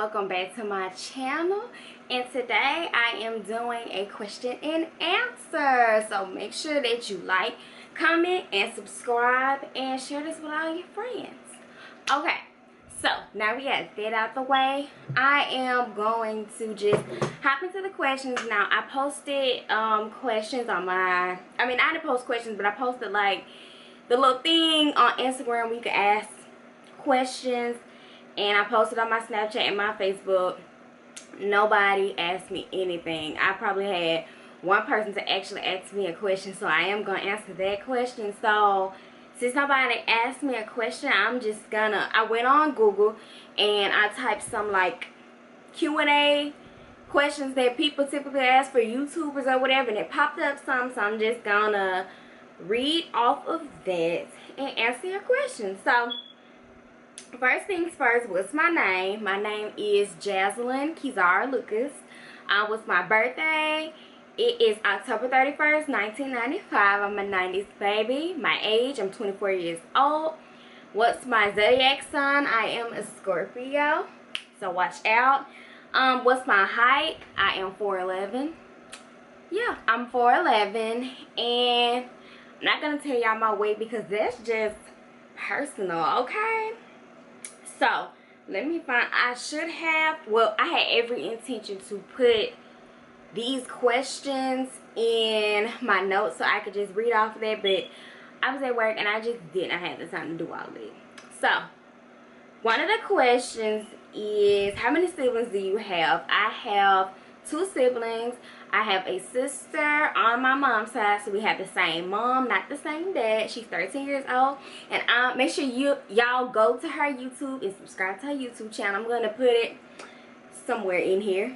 welcome back to my channel. And today I am doing a question and answer. So make sure that you like, comment, and subscribe, and share this with all your friends. Okay, so now we got that out the way. I am going to just hop into the questions. Now I posted questions on my, I didn't post questions, but I posted like the little thing on Instagram where you can ask questions. And I posted on my Snapchat and my Facebook. Nobody asked me anything. I probably had one person to actually ask me a question, so I am going to answer that question. So since nobody asked me a question, I'm just gonna, I went on Google and I typed some like Q&A questions that people typically ask for YouTubers or whatever, and it popped up some, so I'm just gonna read off of that and answer your questions. So first things first, what's my name? My name is Jaslyn Kizara Lucas. What's my birthday? It is October 31st, 1995. I'm a 90s baby. My age, I'm 24 years old. What's my zodiac sign? I am a Scorpio, so watch out. What's my height? I am 4'11". Yeah, I'm 4'11", and I'm not gonna tell y'all my weight because that's just personal, okay? So let me find, I should have, well, I had every intention to put these questions in my notes so I could just read off of that, but I was at work and I just didn't have the time to do all of it. So one of the questions is, how many siblings do you have? I have 2 siblings. I have a sister on my mom's side, so we have the same mom, not the same dad. She's 13 years old, and make sure y'all go to her YouTube and subscribe to her YouTube channel. I'm gonna put it somewhere in here.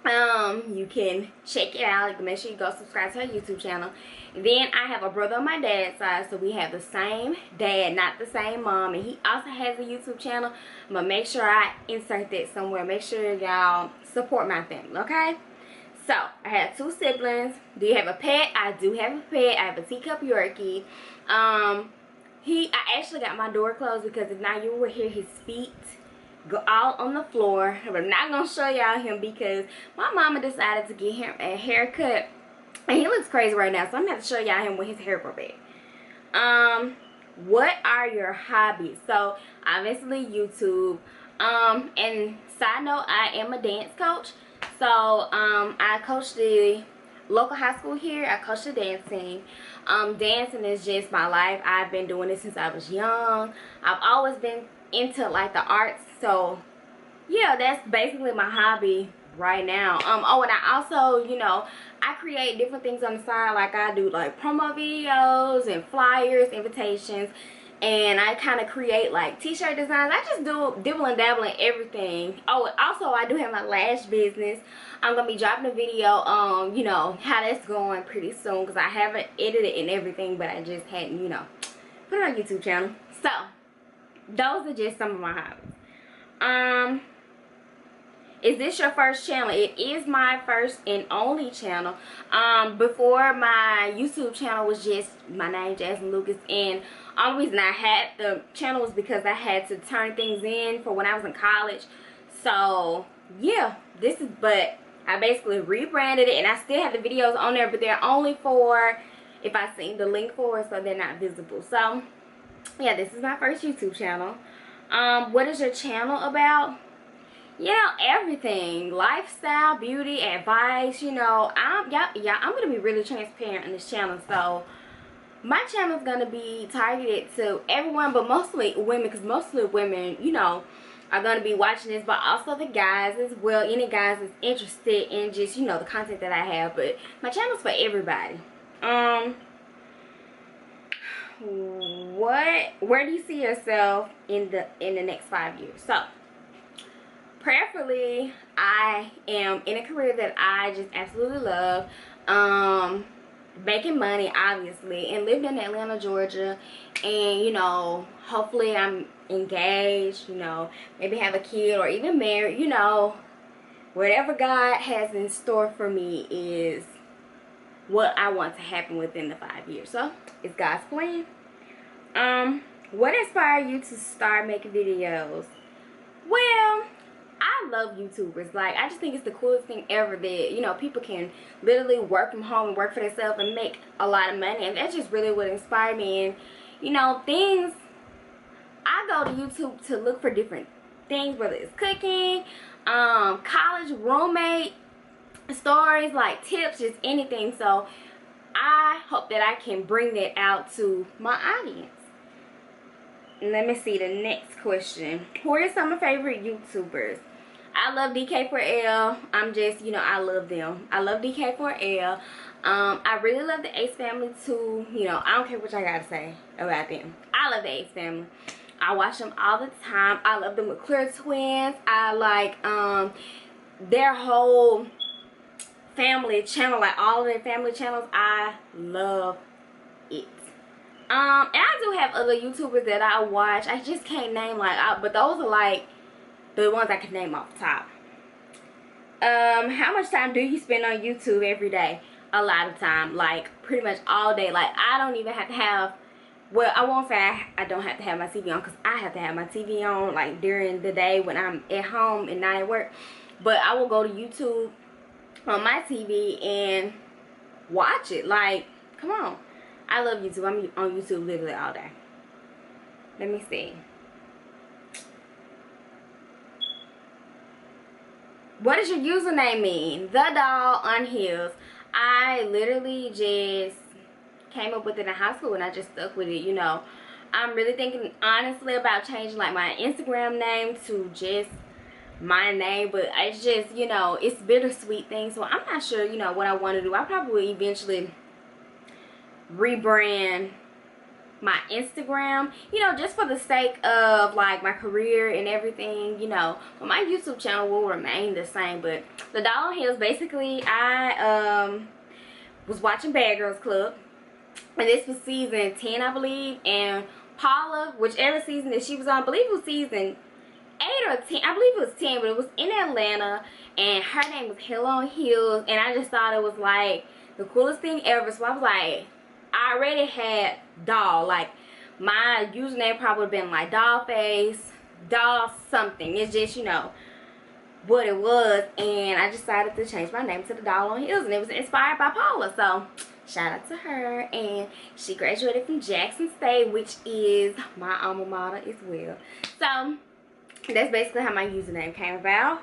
You can check it out. Make sure you go subscribe to her YouTube channel. Then I have a brother on my dad's side, so we have the same dad, not the same mom, and he also has a YouTube channel. I'm gonna make sure I insert that somewhere. Make sure y'all support my family, okay? So I have 2 siblings. Do you have a pet? I do have a pet. I have a teacup Yorkie. I actually got my door closed because if not, you will hear his feet go out on the floor. But I'm not gonna show y'all him because my mama decided to get him a haircut, and he looks crazy right now, so I'm gonna have to show y'all him with his hair back. What are your hobbies? So obviously YouTube. And side note, I am a dance coach. So I coach the local high school here. I coach the dance team. Dancing is just my life. I've been doing it since I was young. I've always been into like the arts, so yeah, that's basically my hobby right now. Oh, and I also, you know, I create different things on the side. Like I do like promo videos and flyers, invitations, and I kind of create like t-shirt designs. I just do dibble and dabble in everything. Oh, also I do have my lash business. I'm gonna be dropping a video on, you know, how that's going pretty soon, because I haven't edited and everything, but I just hadn't, you know, put it on YouTube channel. So those are just some of my hobbies. Is this your first channel? It is my first and only channel. Before, my YouTube channel was just my name, Jaslyn Lucas, and the only reason I had the channel was because I had to turn things in for when I was in college. So yeah, but I basically rebranded it, and I still have the videos on there, but they're only for if I send the link for it, so they're not visible. So yeah, this is my first YouTube channel. What is your channel about? Yeah, everything. Lifestyle, beauty, advice, you know. I'm gonna be really transparent on this channel. So my channel is gonna be targeted to everyone, but mostly women, because mostly women, you know, are gonna be watching this, but also the guys as well. Any guys that's interested in just, you know, the content that I have. But my channel's for everybody. Where do you see yourself in the next 5 years? So prayerfully, I am in a career that I just absolutely love, making money obviously, and living in Atlanta, Georgia, and you know, hopefully I'm engaged, you know, maybe have a kid or even married. You know, whatever God has in store for me is what I want to happen within the 5 years. So it's God's plan. What inspired you to start making videos? Well, I I love YouTubers. Like, I just think it's the coolest thing ever that, you know, people can literally work from home and work for themselves and make a lot of money. And that's just really what inspired me. And, you know, things, I go to YouTube to look for different things, whether it's cooking, college roommate stories, like tips, just anything. So I hope that I can bring that out to my audience. Let me see the next question. Who are some of my favorite YouTubers? I love DK4L. I'm just, you know, I love them. I love DK4L. I really love the Ace family too. You know, I don't care what y'all gotta say about them. I love the Ace family. I watch them all the time. I love the McClure twins. I like their whole family channel, like all of their family channels. I love it. And I do have other YouTubers that I watch. I just can't name but those are like the ones I can name off the top. How much time do you spend on YouTube every day? A lot of time, like pretty much all day. Like, I don't even have to have, well, I won't say I don't have to have my TV on, because I have to have my TV on like during the day when I'm at home and not at work. But I will go to YouTube on my TV and watch it. Like, come on. I love YouTube. I'm on YouTube literally all day. Let me see. What does your username mean? The Doll on Heels. I literally just came up with it in high school and I just stuck with it, you know. I'm really thinking honestly about changing like my Instagram name to just my name, but it's just, you know, it's bittersweet thing. So I'm not sure, you know, what I want to do. I probably eventually rebrand my Instagram, you know, just for the sake of like my career and everything, you know. But my YouTube channel will remain the same. But the Doll on Heels, basically, I was watching Bad Girls Club, and this was season 10, I believe. And Paula, whichever season that she was on, I believe it was season 8 or 10, I believe it was 10, but it was in Atlanta, and her name was Hell on Heels, and I just thought it was like the coolest thing ever. So I was like, I already had Doll, like my username probably would have been like Dollface, Doll something. It's just, you know, what it was. And I decided to change my name to the Doll on Heels, and it was inspired by Paula. So shout out to her. And she graduated from Jackson State, which is my alma mater as well. So that's basically how my username came about.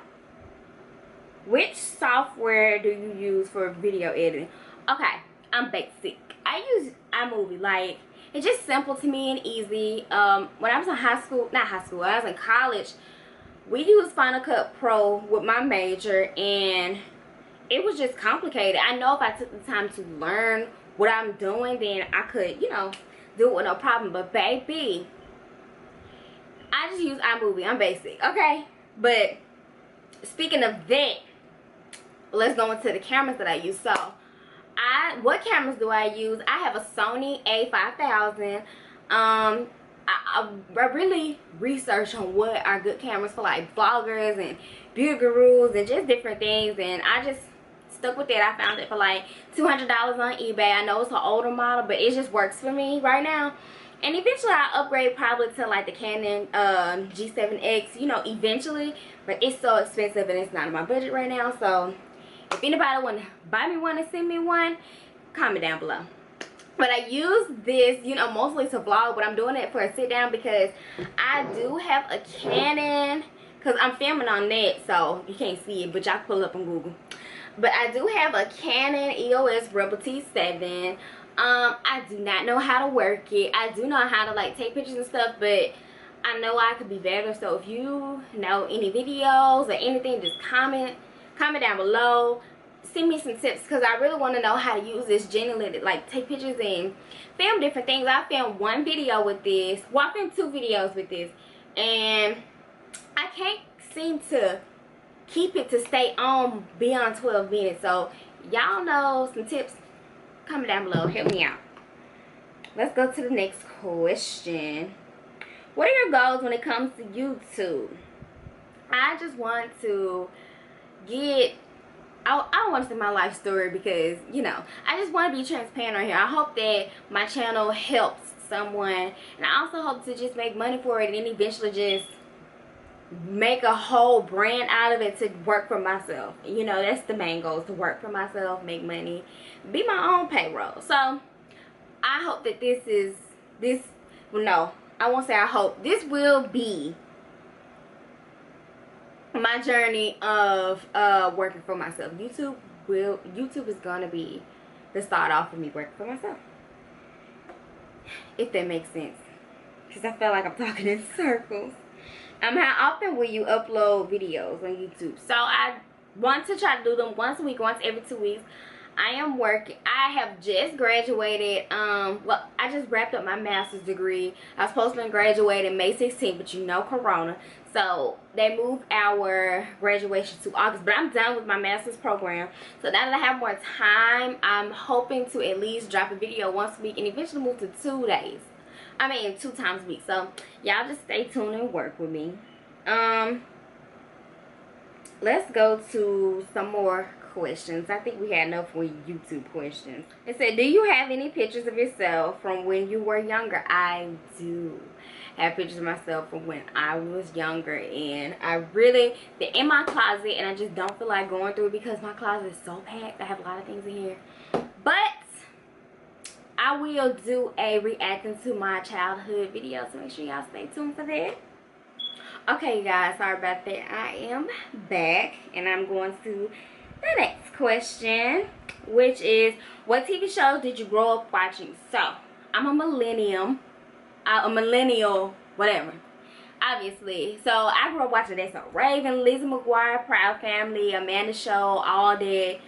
Which software do you use for video editing? Okay, I'm basic. I use iMovie. Like, it's just simple to me and easy. When I was in when I was in college, we used Final Cut Pro with my major, and it was just complicated. I know if I took the time to learn what I'm doing, then I could, you know, do it with no problem. But baby, I just use iMovie. I'm basic, okay? But speaking of that, let's go into the cameras that I use. So what cameras do I use? I have a Sony A5000. I really research on what are good cameras for like vloggers and beauty gurus and just different things, and I just stuck with it. I found it for like $200 on eBay. I know it's an older model, but it just works for me right now. And eventually I'll upgrade probably to like the Canon G7X, you know, eventually. But it's so expensive and it's not in my budget right now. So if anybody want to buy me one and send me one, comment down below. But I use this, you know, mostly to vlog, but I'm doing it for a sit down because I do have a Canon, because I'm filming on that, so you can't see it, but y'all pull it up on Google. But I do have a Canon EOS Rebel T7. I do not know how to work it. I do know how to like take pictures and stuff, but I know I could be better. So if you know any videos or anything, just comment down below. Send me some tips, because I really want to know how to use this genuinely to like take pictures and film different things. I filmed one video with this. Well, I filmed 2 videos with this, and I can't seem to keep it to stay on beyond 12 minutes. So y'all know some tips, comment down below, help me out. Let's go to the next question. What are your goals when it comes to YouTube? I just want to get, I don't want to say my life story, because, you know, I just want to be transparent on here. I hope that my channel helps someone, and I also hope to just make money for it and then eventually just make a whole brand out of it to work for myself. You know, that's the main goal, is to work for myself, make money, be my own payroll. So I hope that no, I won't say I hope, this will be my journey of working for myself. YouTube is gonna be the start off of me working for myself, if that makes sense, because I feel like I'm talking in circles. How often will you upload videos on YouTube? So I want to try to do them once a week, once every 2 weeks. I am working. I have just graduated. Well, I just wrapped up my master's degree. I was supposed to graduate in May 16th, but you know, Corona. So they moved our graduation to August. But I'm done with my master's program. So now that I have more time, I'm hoping to at least drop a video once a week and eventually move to 2 days. I mean, 2 times a week. So y'all just stay tuned and work with me. Let's go to some more questions. I think we had enough for YouTube questions. It said, do you have any pictures of yourself from when you were younger? I do have pictures of myself from when I was younger, and they're in my closet, and I just don't feel like going through it because my closet is so packed. I have a lot of things in here, but I will do a reacting to my childhood video, so make sure y'all stay tuned for that. Okay, you guys, sorry about that. I am back, and I'm going to the next question, which is, what TV shows did you grow up watching? So I'm a millennial, whatever, obviously. So I grew up watching That's So Raven, Lizzie McGuire, Proud Family, Amanda Show, All That,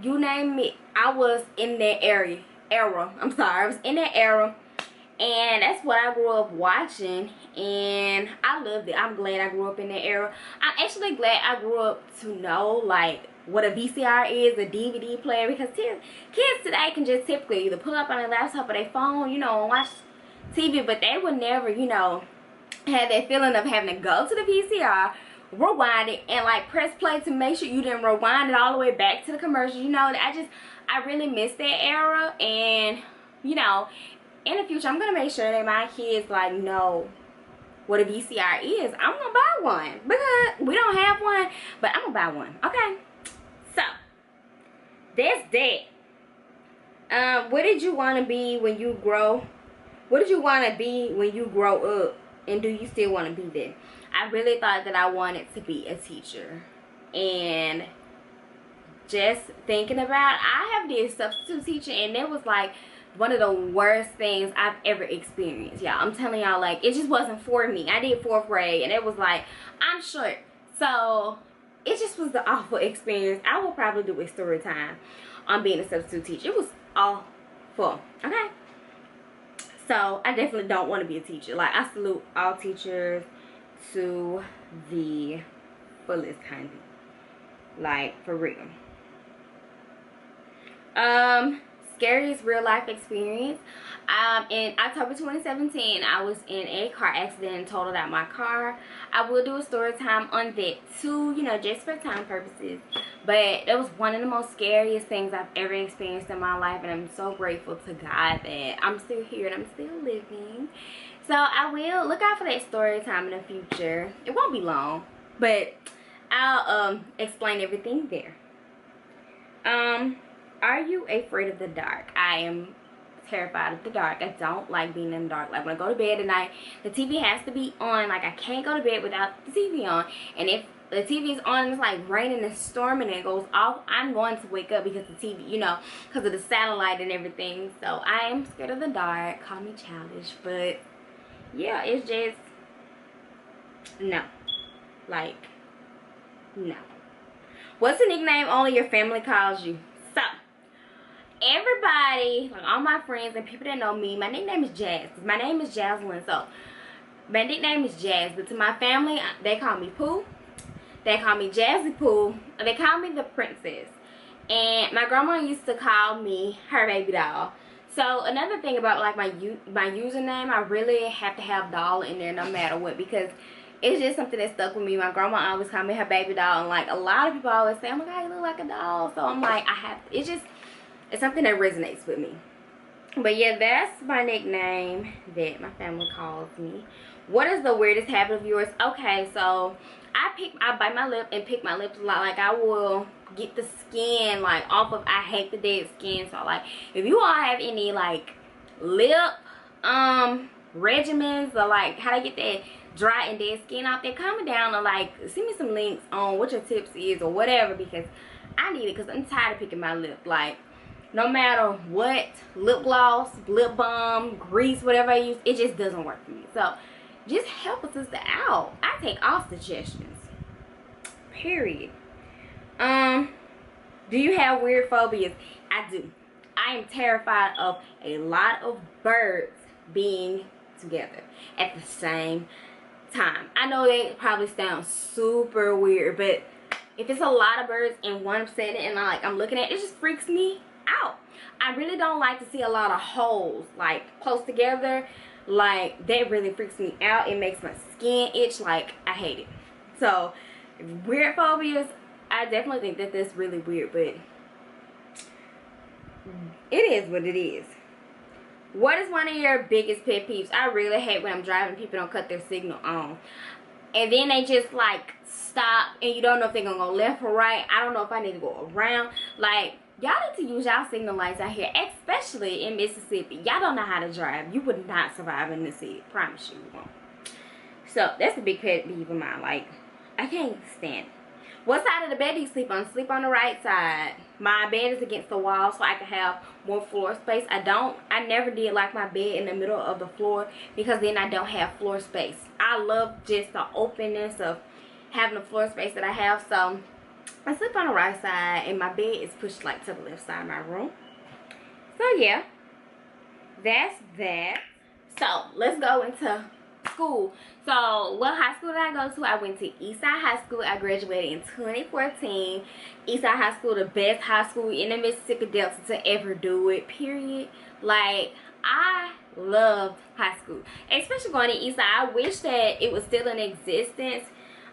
you name it. I was in that era. I was in that era, and that's what I grew up watching, and I loved it. I'm glad I grew up in that era. I'm actually glad I grew up to know like what a VCR is, a DVD player, because kids today can just typically either pull up on their laptop or their phone, you know, and watch TV, but they would never, you know, have that feeling of having to go to the VCR, rewind it, and like press play to make sure you didn't rewind it all the way back to the commercial. You know, I really miss that era, and you know, in the future I'm gonna make sure that my kids like know what a VCR is. I'm gonna buy one because we don't have one, but I'm gonna buy one. Okay, so that's that. What did you want to be when you grow? What did you want to be when you grow up, and do you still want to be there? I really thought that I wanted to be a teacher, and just thinking about, I have did substitute teaching, and it was like one of the worst things I've ever experienced, y'all. I'm telling y'all, like, it just wasn't for me. I did 4th grade, and it was like, I'm short, so it just was the awful experience. I will probably do a story time on being a substitute teacher. It was awful. Okay, so I definitely don't want to be a teacher. Like, I salute all teachers to the fullest, honey. Like, for real. Scariest real life experience. In October 2017, I was in a car accident and totaled out my car. I will do a story time on that too, you know, just for time purposes. But it was one of the most scariest things I've ever experienced in my life, and I'm so grateful to God that I'm still here and I'm still living. So I will look out for that story time in the future. It won't be long, but I'll explain everything there. Are you afraid of the dark? I am terrified of the dark. I don't like being in the dark. Like, when I go to bed at night, the TV has to be on. Like, I can't go to bed without the TV on. And if the TV is on and it's like raining and storming and it goes off, I'm going to wake up because the TV, you know, because of the satellite and everything. So I am scared of the dark. Call me childish, but yeah, it's just no. Like, no. What's a nickname only your family calls you? So everybody, like all my friends and people that know me, my nickname is Jazz. My name is Jaslyn, so my nickname is Jazz. But to my family, they call me Pooh. They call me Jazzy Pooh. They call me the princess. And my grandma used to call me her baby doll. So another thing about like my username, I really have to have doll in there no matter what, because it's just something that stuck with me. My grandma always called me her baby doll, and like a lot of people always say, oh my God, you look like a doll. So I'm like, it's something that resonates with me. But yeah, that's my nickname that my family calls me. What is the weirdest habit of yours? Okay, so I bite my lip and pick my lips a lot. Like, I will get the skin like off of, I hate the dead skin. So like, if you all have any like lip regimens, or like how to get that dry and dead skin off there, comment down, or like send me some links on what your tips is or whatever, because I need it, because I'm tired of picking my lip. Like, no matter what lip gloss, lip balm, grease, whatever I use, it just doesn't work for me. So just help a sister out. I take all suggestions, period. Do you have weird phobias? I do. I am terrified of a lot of birds being together at the same time. I know that probably sounds super weird, but if it's a lot of birds in one setting and I'm looking at it, it just freaks me out. I really don't like to see a lot of holes like close together. Like, that really freaks me out. It makes my skin itch. Like, I hate it. So weird phobias, I definitely think that that's really weird, but it is what it is. What is one of your biggest pet peeves? I really hate when I'm driving, people don't cut their signal on, and then they just like stop, and you don't know if they're gonna go left or right. I don't know if I need to go around. Like, y'all need to use y'all signal lights out here, especially in Mississippi. Y'all don't know how to drive. You would not survive in this city. Promise you won't. So that's a big pet peeve of mine. Like, I can't stand it. What side of the bed do you sleep on? Sleep on the right side. My bed is against the wall, so I can have more floor space. I never did like my bed in the middle of the floor, because then I don't have floor space. I love just the openness of having the floor space that I have. So I sleep on the right side, and my bed is pushed like to the left side of my room. So yeah, that's that. So let's go into school. So what high school did I go to? I went to Eastside High School. I graduated in 2014. Eastside High School, the best high school in the Mississippi Delta to ever do it, period. Like, I loved high school, especially going to Eastside. I wish that it was still in existence,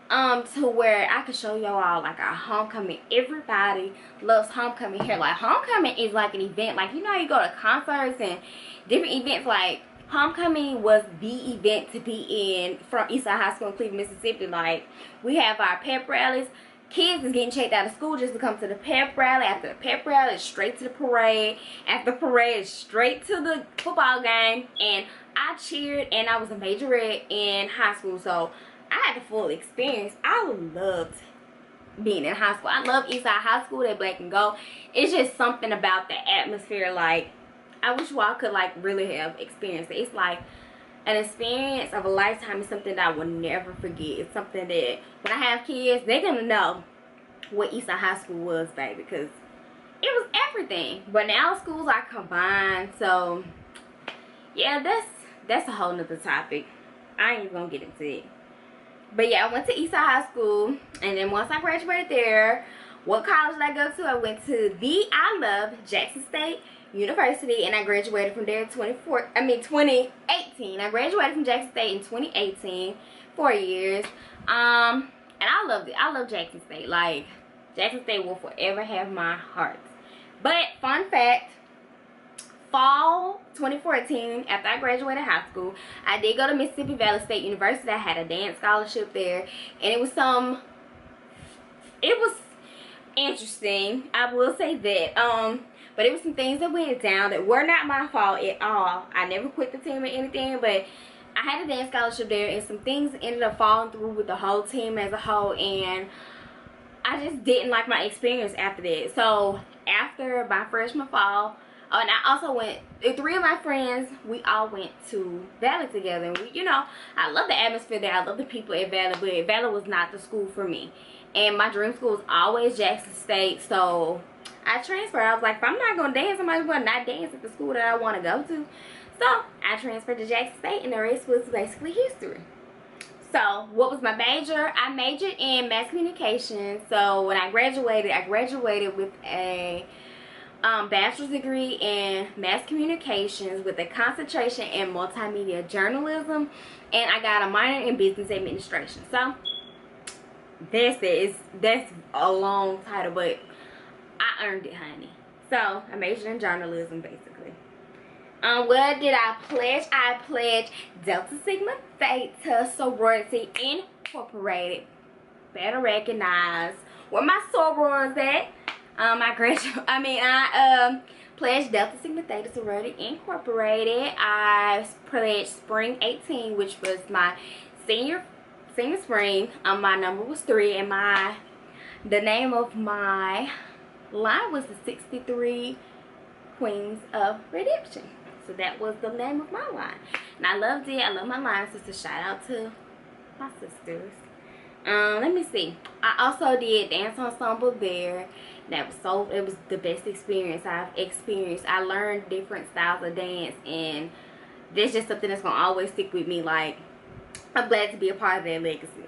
to where I could show y'all like our homecoming. Everybody loves homecoming here. Like, homecoming is like an event. Like, you know, you go to concerts and different events. Like, homecoming was the event to be in from Eastside High School in Cleveland, Mississippi. Like, we have our pep rallies. Kids is getting checked out of school just to come to the pep rally. After the pep rally, it's straight to the parade. After the parade, it's straight to the football game. And I cheered, and I was a majorette in high school, so I had the full experience. I loved being in high school. I love Eastside High School, that black and gold. It's just something about the atmosphere. Like, I wish y'all could like really have experienced it. It's like an experience of a lifetime. It's something that I will never forget. It's something that when I have kids, they're gonna know what Eastside High School was, baby, because it was everything. But now schools are combined, so yeah, that's a whole nother topic. I ain't gonna get into it. But yeah, I went to Eastside High School, and then once I graduated there, what college did I go to? I went to I love Jackson State University, and I graduated from there in 2018. I graduated from Jackson State in 2018, 4 years. And I loved it. I love Jackson State. Like, Jackson State will forever have my heart. But fun fact, fall 2014, after I graduated high school, I did go to Mississippi Valley State University. I had a dance scholarship there, and it was interesting, I will say that. But it was some things that went down that were not my fault at all. I never quit the team or anything, but I had a dance scholarship there, and some things ended up falling through with the whole team as a whole, and I just didn't like my experience after that. So after my freshman fall, and I also went, 3 of my friends, we all went to Valley together. And we, you know, I love the atmosphere there. I love the people at Valley, but Valley was not the school for me. And my dream school was always Jackson State, so I transferred. I was like, if I'm not going to dance, I might as well not dance at the school that I want to go to. So I transferred to Jackson State, and the rest was basically history. So what was my major? I majored in mass communication. So when I graduated with a bachelor's degree in mass communications with a concentration in multimedia journalism, and I got a minor in business administration. So that's a long title, but I earned it, honey. So I majored in journalism, basically. What did I pledge? I pledged Delta Sigma Theta Sorority Incorporated. Better recognize where my sorors at. I pledged Delta Sigma Theta Sorority Incorporated. I pledged Spring 18, which was my senior spring. My number was 3, and the name of my line was the 63 Queens of Redemption. So that was the name of my line, and I loved it. I love my line, so it's a shout out to my sisters. Let me see. I also did dance ensemble there. It was the best experience I've experienced. I learned different styles of dance, and that's just something that's gonna always stick with me. Like, I'm glad to be a part of that legacy.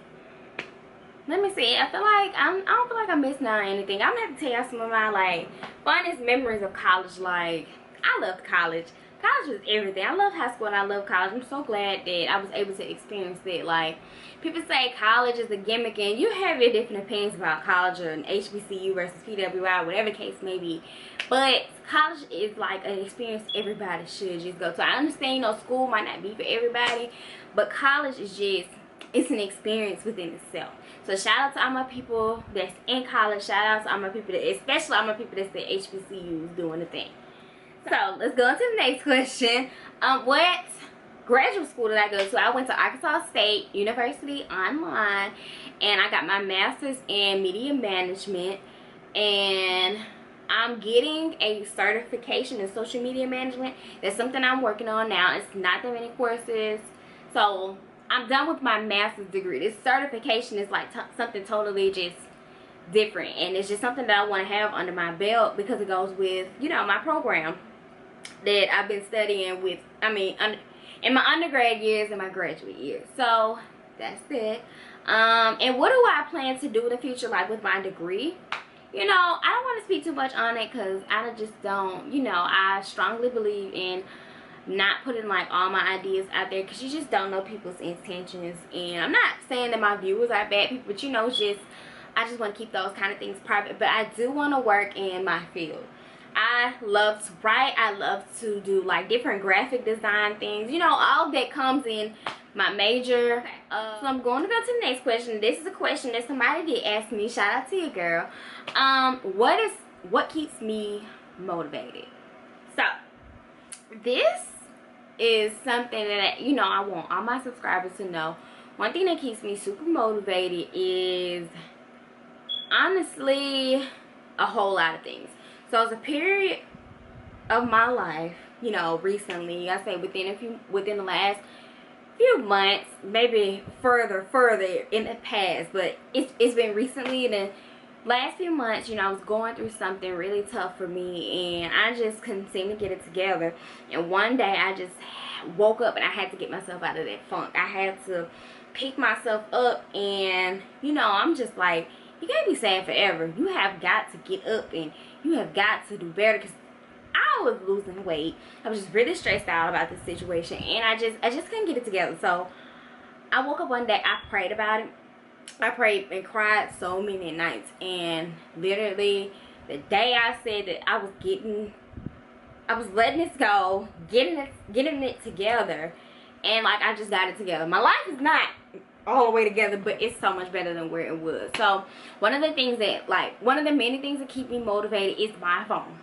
Let me see. I don't feel like I'm missing out on anything. I'm gonna have to tell y'all some of my like funnest memories of college. Like, I loved college. College was everything. I love high school and I love college. I'm so glad that I was able to experience it. Like, people say college is a gimmick, and you have your different opinions about college or an HBCU versus PWI, whatever the case may be. But college is like an experience everybody should just go to. I understand, you know, school might not be for everybody, but college is just, it's an experience within itself. So shout out to all my people that's in college. Shout out to all my people that, especially all my people that's at HBCUs doing the thing. So let's go on to the next question. What graduate school did I go to? I went to Arkansas State University online, and I got my master's in media management, and I'm getting a certification in social media management. That's something I'm working on now. It's not that many courses, so I'm done with my master's degree. This certification is like something totally just different, and it's just something that I want to have under my belt because it goes with, you know, my program that I've been studying with, in my undergrad years and my graduate years. So that's it. And what do I plan to do in the future, like with my degree? You know, I don't want to speak too much on it because I just don't, you know, I strongly believe in not putting like all my ideas out there because you just don't know people's intentions. And I'm not saying that my viewers are bad people, but you know, I just want to keep those kind of things private. But I do want to work in my field. I love to write. I love to do like different graphic design things. You know, all that comes in my major. So I'm going to go to the next question. This is a question that somebody did ask me. Shout out to you, girl. What keeps me motivated? So this is something that, you know, I want all my subscribers to know. One thing that keeps me super motivated is honestly a whole lot of things. So it's a period of my life, you know, recently, I say within the last few months, maybe further in the past, but it's been recently in the last few months. You know, I was going through something really tough for me, and I just couldn't seem to get it together. And one day I just woke up and I had to get myself out of that funk. I had to pick myself up, and you know, I'm just like, you can't be sad forever. You have got to get up and you have got to do better, because I was losing weight. I was just really stressed out about this situation, and I just couldn't get it together. So I woke up one day, I prayed about it. I prayed and cried so many nights, and literally the day I said that I was letting this go, getting it together, and like I just got it together. My life is not all the way together, but it's so much better than where it was. So one of the many things that keep me motivated is my phone.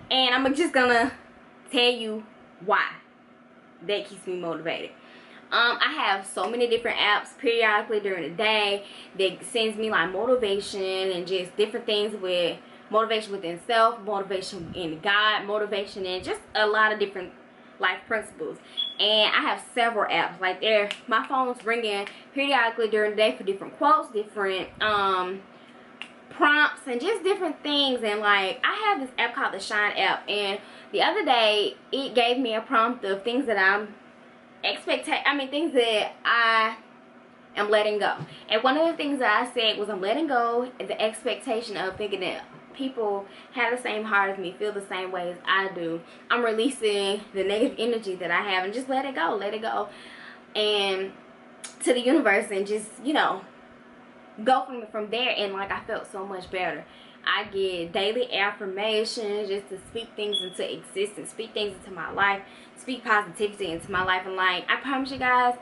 And I'm just gonna tell you why that keeps me motivated. I have so many different apps periodically during the day that sends me like motivation and just different things with motivation within self, motivation in God, motivation, and just a lot of different life principles. And I have several apps. Like, my phone's ringing periodically during the day for different quotes, different prompts, and just different things. And like, I have this app called the Shine app, and the other day it gave me a prompt of things that things that I am letting go. And one of the things that I said was, I'm letting go the expectation of thinking that people have the same heart as me, feel the same way as I do. I'm releasing the negative energy that I have and just let it go and to the universe, and just, you know, go from there. And like, I felt so much better. I get daily affirmations just to speak things into existence, speak things into my life, speak positivity into my life. And like, I promise you guys,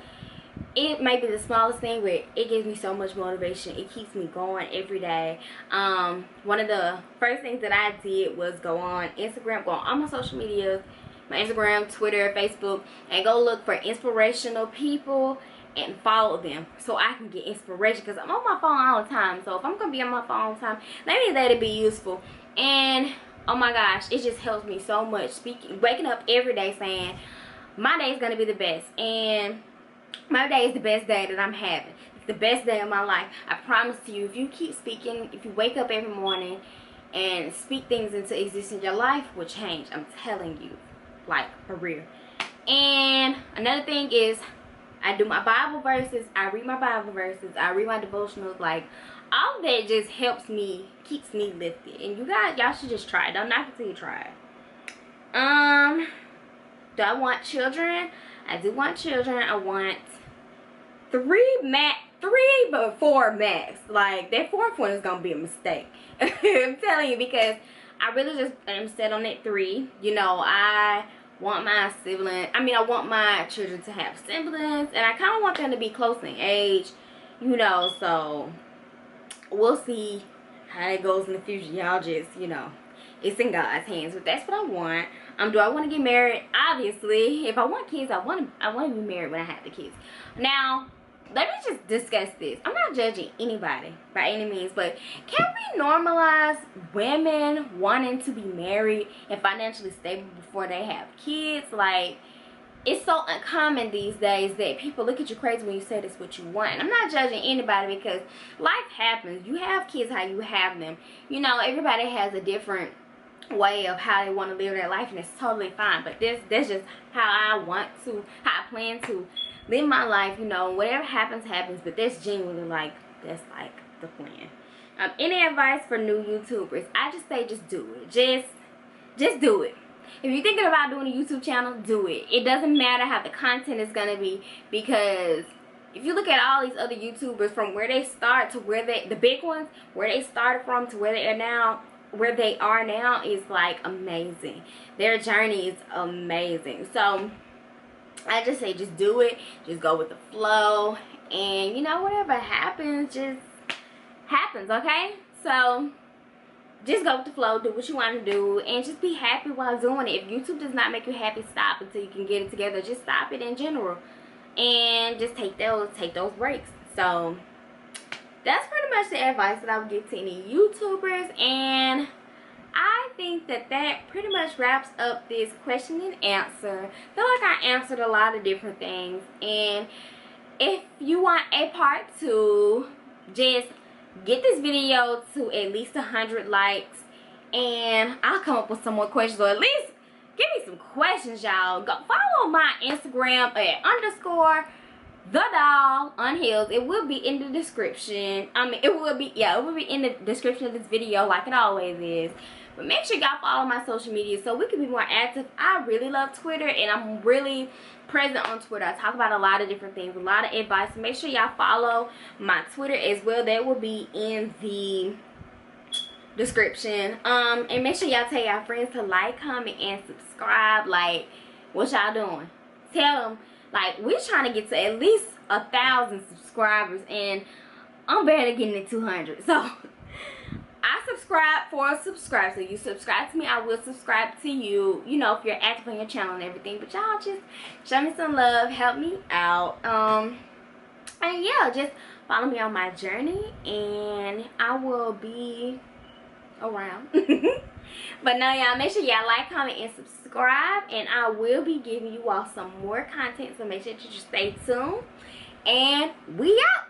it may be the smallest thing, but it gives me so much motivation. It keeps me going every day. One of the first things that I did was go on Instagram, go on all my social medias, my Instagram, Twitter, Facebook, and go look for inspirational people and follow them so I can get inspiration, because I'm on my phone all the time. So if I'm gonna be on my phone all the time, let me let it be useful. And oh my gosh, it just helps me so much. Waking up every day saying my day is gonna be the best, and my day is the best day that I'm having. It's the best day of my life. I promise to you, if you keep speaking, if you wake up every morning and speak things into existence, your life will change. I'm telling you, like, for real. And another thing is, I do my Bible verses. I read my Bible verses. I read my devotionals. Like, all of that just helps me, keeps me lifted. And you guys, y'all should just try it. Don't knock it till you try it. Do I want children? I do want children. I want three but four max. Like, that fourth one is gonna be a mistake. I'm telling you, because I really just am set on that 3. You know, I want my siblings, I want my children to have siblings, and I kind of want them to be close in age, you know. So we'll see how it goes in the future. Y'all just, you know, it's in God's hands. But that's what I want. Do I want to get married? Obviously, if I want kids, I want to be married when I have the kids. Now, let me just discuss this. I'm not judging anybody by any means, but can we normalize women wanting to be married and financially stable before they have kids? Like, it's so uncommon these days that people look at you crazy when you say that's what you want. And I'm not judging anybody, because life happens. You have kids how you have them. You know, everybody has a different way of how they want to live their life, and it's totally fine. But that's just how I plan to live my life. You know, whatever happens, but that's genuinely that's the plan. Any advice for new YouTubers? I just say just do it. Just do it. If you're thinking about doing a YouTube channel, do it. It doesn't matter how the content is gonna be, because if you look at all these other YouTubers, from where they start to where the big ones, where they started from to where they are now is like amazing. Their journey is amazing. So I just say just do it. Just go with the flow, and you know, whatever happens just happens. Okay, so just go with the flow, do what you want to do, and just be happy while doing it. If YouTube does not make you happy, stop until you can get it together. Just stop it in general, and just take those breaks. So that's pretty much the advice that I would give to any YouTubers, and I think that pretty much wraps up this question and answer. I feel like I answered a lot of different things, and if you want a part 2, just get this video to at least 100 likes, and I'll come up with some more questions, or at least give me some questions, y'all. Go follow my Instagram at _TheDoll_Unhealed. It will be in the description. It will be in the description of this video, like it always is. But make sure y'all follow my social media so we can be more active. I really love Twitter, and I'm really present on Twitter. I talk about a lot of different things, a lot of advice. Make sure y'all follow my Twitter as well. That will be in the description. And make sure y'all tell y'all friends to like, comment, and subscribe. Like, what y'all doing? Tell them. Like, we're trying to get to at least 1,000 subscribers, and I'm barely getting to 200. So I subscribe for a subscribe. So you subscribe to me, I will subscribe to you. You know, if you're active on your channel and everything. But y'all just show me some love, help me out. And yeah, just follow me on my journey, and I will be around. But no, y'all, make sure y'all like, comment, and subscribe, and I will be giving you all some more content, so make sure that you just stay tuned, and we out.